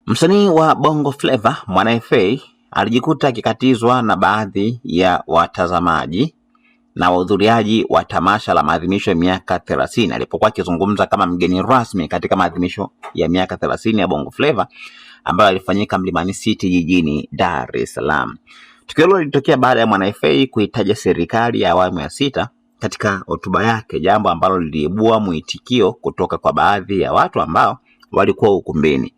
Msanii wa Bongo Flava Mwana FA alijikuta akikatizwa na baadhi ya watazamaji na wahudhuriaji wa tamasha la maadhimisho ya miaka 30 alipokuwa akizungumza kama mgeni rasmi katika maadhimisho ya miaka 30 ya Bongo Flava ambayo alifanyika Mlimani City jijini Dar es Salaam. Tukio hilo lilitokea baada ya Mwana FA kuitaja serikali ya awamu ya 6 katika hotuba yake, jambo ambalo liliibua mwitikio kutoka kwa baadhi ya watu ambao walikuwa ukumbini.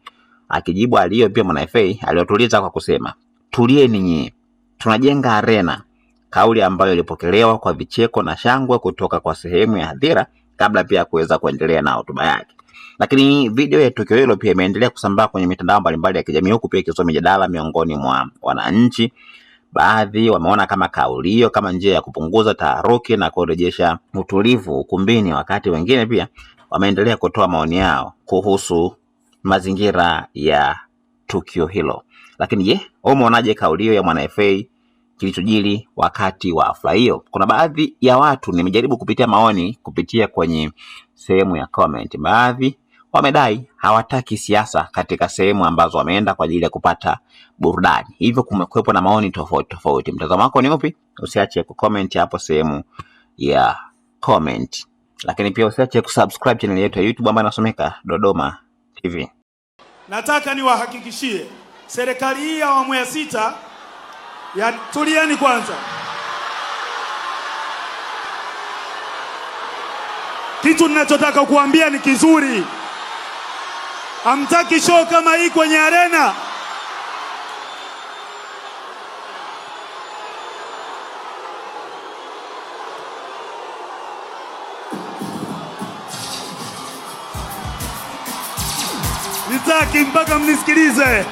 Akijibu aliyo pia Mwana FA aliwatuliza kwa kusema, "Tulieni nyie, tunajenga arena," kauli ambayo ilipokelewa kwa vicheko na shangwe kutoka kwa sehemu ya hadhira kabla pia kuweza kuendelea na hotuba yake. Lakini video ya tukio hilo pia imeendelea kusambaa kwenye mitandao mbalimbali ya kijamii, huku pia ikizua mijadala miongoni mwa wananchi. Baadhi wameona kama kauli hiyo kama njia ya kupunguza taharuki na kurejesha utulivu ukumbini, wakati wengine pia wameendelea kutoa maoni yao kuhusu mazingira ya tukio hilo. Lakini wewe umeonaje kauli hiyo ya Mwana FA kilichojiri wakati wa hafla hiyo? Kuna baadhi ya watu nimejaribu kupitia maoni kupitia kwenye sehemu ya comment. Baadhi wamedai hawataki siasa katika sehemu ambazo wameenda kwa ajili ya kupata burudani. Hivyo kumekuwepo na maoni tofauti tofauti. Mtazamo wako ni upi? Usiache kucomment hapo sehemu ya comment. Lakini pia usiache kusubscribe channel yetu ya YouTube ambayo inasomeka Dodoma TV. Nataka niwahakikishie serikali hii ya awamu ya 6 ya tulieni kwanza. Kitu ninachotaka kuambia ni kizuri. Hamtaki show kama hii kwenye arena. Nitaki mpaka mnisikilize.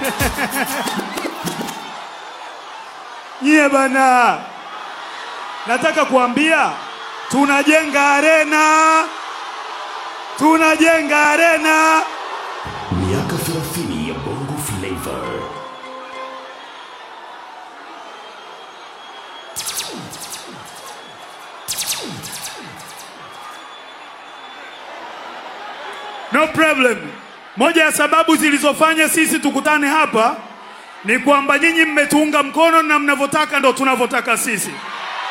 Nyie bana, nataka kuambia tunajenga arena. Tunajenga arena. Miaka 30 ya Bongo Flava. No problem. Moja ya sababu zilizofanya sisi tukutane hapa ni kwamba nyinyi mmetuunga mkono na mnavyotaka ndo tunavyotaka sisi.